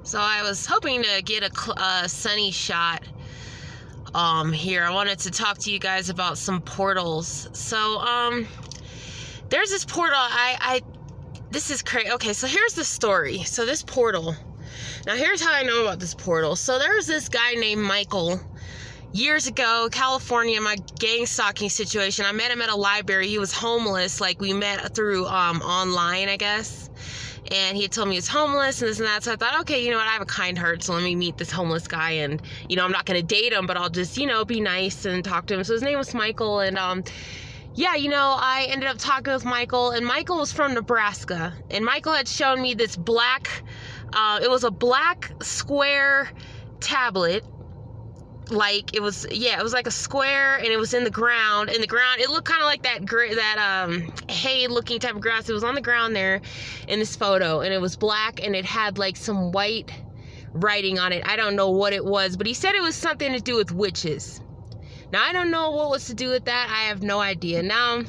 So I was hoping to get a sunny shot here. I wanted to talk to you guys about some portals. So there's this portal. This is crazy. Okay, so here's the story. So this portal. Now here's how I know about this portal. So there was this guy named Michael years ago, California, my gang stalking situation. I met him at a library. He was homeless. Like, we met through online, I guess. And he had told me he was homeless and this and that. So I thought, okay, you know what? I have a kind heart. So let me meet this homeless guy. And, you know, I'm not going to date him, but I'll just, you know, be nice and talk to him. So his name was Michael. And, yeah, you know, I ended up talking with Michael. And Michael was from Nebraska. And Michael had shown me this black, it was a black square tablet. Like, it was like a square, and it was in the ground. In the ground, it looked kind of like that hay looking type of grass. It was on the ground there in this photo, and it was black, and it had like some white writing on it. I don't know what it was, but he said it was something to do with witches. Now, I don't know what was to do with that. I have no idea. Now,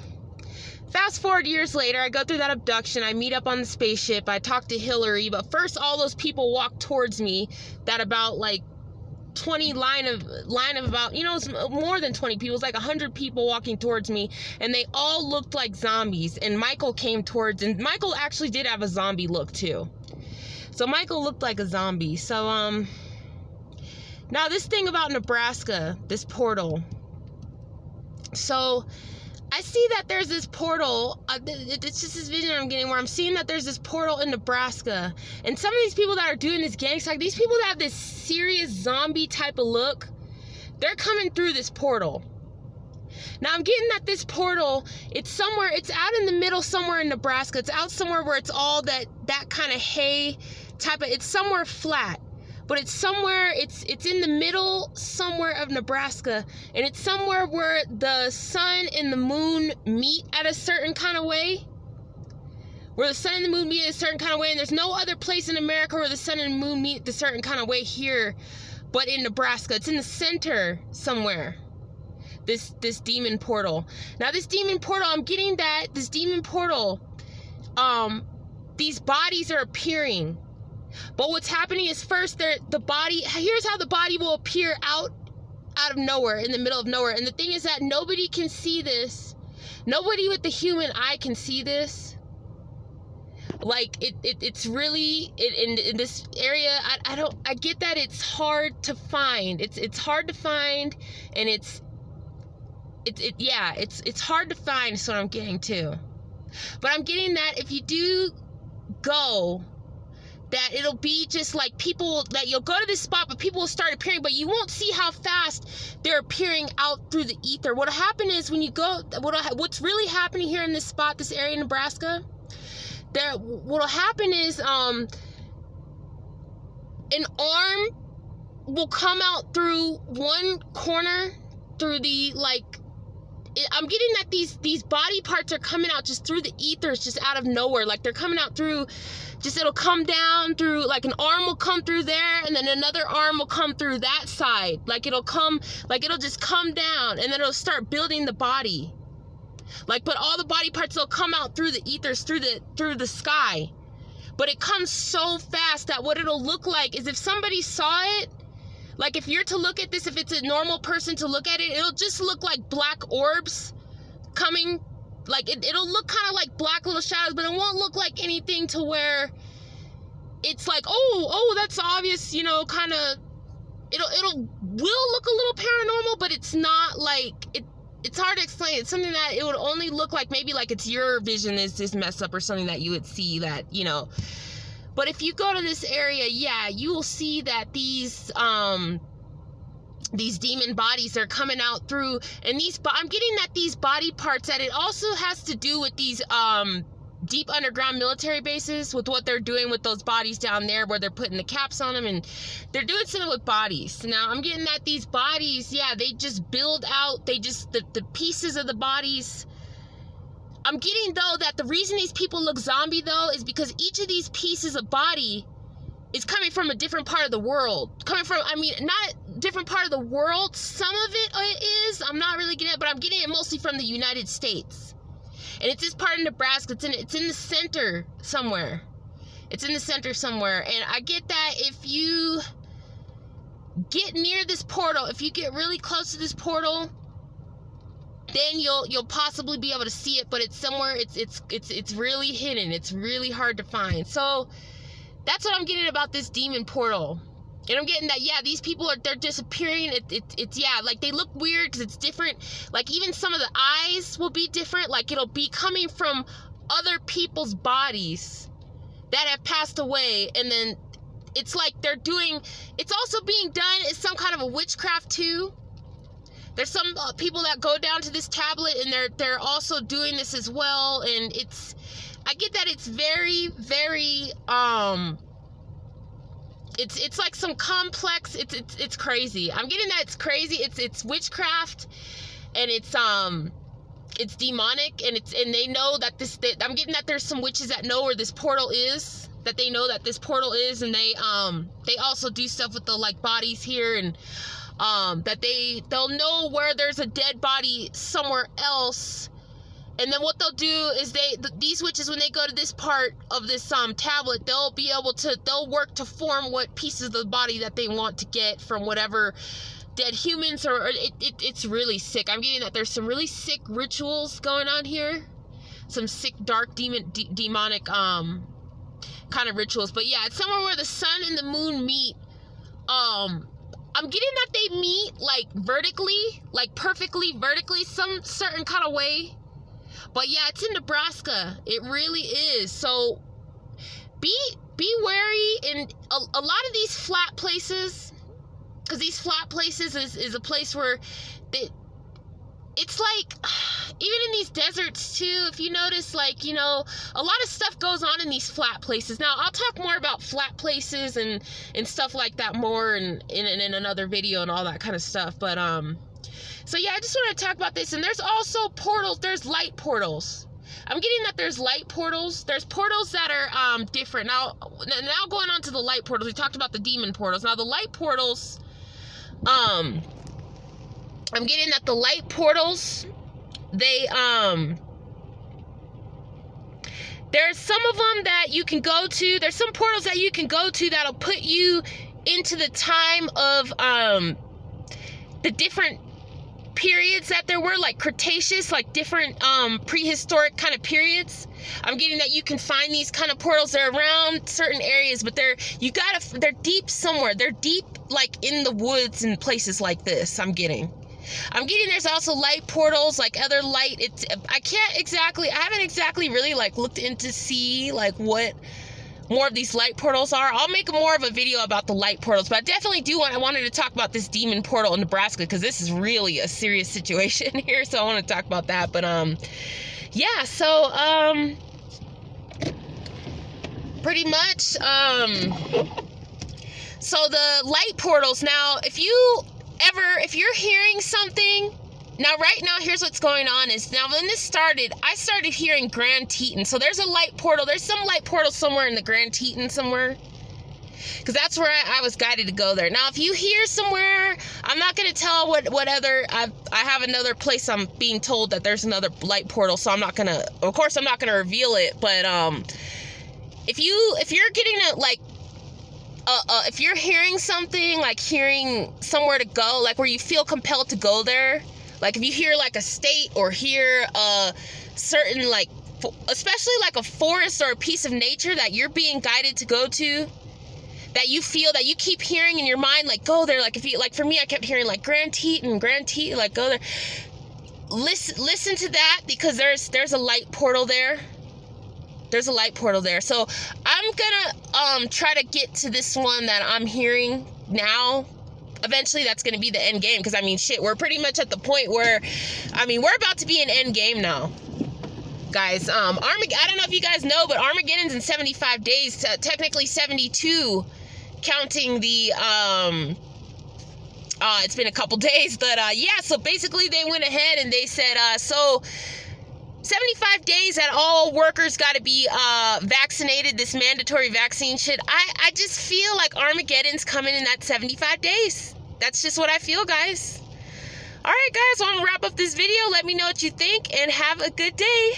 fast forward years later, I go through that abduction. I meet up on the spaceship. I talk to Hillary, but first all those people walk towards me, that about like 20 line of about, you know, it's more than 20 people. It was like 100 people walking towards me, and they all looked like zombies. And Michael came towards, and Michael actually did have a zombie look too. So Michael looked like a zombie. So now this thing about Nebraska, this portal. So I see that there's this portal. It's just this vision I'm getting where I'm seeing that there's this portal in Nebraska. And some of these people that are doing this gang stalk, these people that have this serious zombie type of look, they're coming through this portal. Now I'm getting that this portal, it's somewhere, it's out in the middle somewhere in Nebraska. It's out somewhere where it's all that kind of hay type of, it's somewhere flat. But it's somewhere, it's in the middle somewhere of Nebraska, and it's somewhere where the sun and the moon meet at a certain kind of way. Where the sun and the moon meet in a certain kind of way, and there's no other place in America where the sun and the moon meet a certain kind of way here, but in Nebraska. It's in the center somewhere. This demon portal. Now this demon portal, I'm getting that, this demon portal, these bodies are appearing. But what's happening is first, the body, here's how the body will appear out of nowhere, in the middle of nowhere. And the thing is that nobody can see this. Nobody with the human eye can see this. Like, it's really, in this area, I get that it's hard to find. It's hard to find, and it's hard to find, is what I'm getting to. But I'm getting that if you do go, that it'll be just like people, that you'll go to this spot, but people will start appearing, but you won't see how fast they're appearing out through the ether. What'll happen is when you go, what's really happening here in this spot, this area in Nebraska, what'll happen is an arm will come out through one corner, through the, like, I'm getting that these body parts are coming out just through the ethers, just out of nowhere. Like, they're coming out through, just, it'll come down through, like, an arm will come through there, and then another arm will come through that side. Like, it'll just come down, and then it'll start building the body. Like, but all the body parts will come out through the ethers, through the sky. But it comes so fast that what it'll look like is, if somebody saw it, like, if you're to look at this, if it's a normal person to look at it, it'll just look like black orbs coming. Like, it'll look kind of like black little shadows, but it won't look like anything to where it's like, oh, that's obvious, you know, kind of, will look a little paranormal, but it's not like, it's hard to explain. It's something that it would only look like, maybe like it's your vision is just messed up or something that you would see that, you know. But if you go to this area, yeah, you will see that these demon bodies are coming out through, and I'm getting that these body parts, that it also has to do with these deep underground military bases, with what they're doing with those bodies down there, where they're putting the caps on them, and they're doing something with bodies. Now, I'm getting that these bodies, yeah, they just build out, the pieces of the bodies. I'm getting, though, that the reason these people look zombie, though, is because each of these pieces of body is coming from a different part of the world. Not a different part of the world. Some of it is. I'm not really getting it, but I'm getting it mostly from the United States. And it's this part of Nebraska. It's in the center somewhere. It's in the center somewhere. And I get that if you get near this portal, if you get really close to this portal, then you'll possibly be able to see it, but it's somewhere, it's really hidden. It's really hard to find. So that's what I'm getting about this demon portal. And I'm getting that, yeah, these people they're disappearing. It's yeah, like they look weird because it's different. Like even some of the eyes will be different. Like it'll be coming from other people's bodies that have passed away, and then it's like they're doing, it's also being done as some kind of a witchcraft too. There's some people that go down to this tablet and they're also doing this as well. And I get that it's very, very, it's like some complex, it's crazy. I'm getting that it's crazy. It's witchcraft, and it's demonic, and they know that I'm getting that there's some witches that know where this portal is, that they know that this portal is, and they also do stuff with the like bodies here, and that they'll know where there's a dead body somewhere else. And then what they'll do is these witches, when they go to this part of this tablet, they'll work to form what pieces of the body that they want to get from whatever dead humans, or it's really sick. I'm getting that there's some really sick rituals going on here, some sick dark demonic kind of rituals. But yeah, it's somewhere where the sun and the moon meet. I'm getting that they meet like vertically, like perfectly vertically, some certain kind of way. But yeah, it's in Nebraska. It really is. So be wary in a lot of these flat places, because these flat places is a place where it's like, even in these deserts too, if you notice, like, you know, a lot of stuff goes on in these flat places. Now, I'll talk more about flat places and stuff like that more in another video and all that kind of stuff. But, so yeah, I just want to talk about this. And there's also portals. There's light portals. I'm getting that there's light portals. There's portals that are different. Now going on to the light portals, we talked about the demon portals. Now the light portals, I'm getting that the light portals, there's some of them that you can go to. There's some portals that you can go to that'll put you into the time of the different periods that there were, like Cretaceous, like different prehistoric kind of periods. I'm getting that you can find these kind of portals. They're around certain areas, but they're deep somewhere. They're deep, like in the woods and places like this. I'm getting there's also light portals, like other light. I haven't exactly really like looked into see like what more of these light portals are. I'll make more of a video about the light portals, but I definitely I wanted to talk about this demon portal in Nebraska, because this is really a serious situation here, so I want to talk about that. But yeah, so pretty much so the light portals. Now if you're hearing something, right now, here's what's going on is, now when this started, I started hearing Grand Teton. So there's a light portal. There's some light portal somewhere in the Grand Teton somewhere, because that's where I was guided to go there. Now, if you hear somewhere, I'm not going to tell what other, I have another place I'm being told that there's another light portal, so I'm not going to, of course, I'm not going to reveal it. But if you're getting a, like, if you're hearing something, like hearing somewhere to go, like where you feel compelled to go there, like if you hear like a state or hear a certain, like, especially like a forest or a piece of nature that you're being guided to go to, that you feel that you keep hearing in your mind, like go there. Like if you, like for me, I kept hearing like Grand Teton, like go there. Listen to that, because there's a light portal there. There's a light portal there. So I'm gonna try to get to this one that I'm hearing now. Eventually that's going to be the end game, because I mean, shit, we're pretty much at the point where, I mean, we're about to be in end game now, guys. I don't know if you guys know, but Armageddon's in 75 days, technically 72, counting the, it's been a couple days, but, yeah, so basically they went ahead and they said, so 75 days that all workers got to be vaccinated, this mandatory vaccine shit. I just feel like Armageddon's coming in that 75 days. That's just what I feel, guys. All right, guys, I'm going to wrap up this video. Let me know what you think, and have a good day.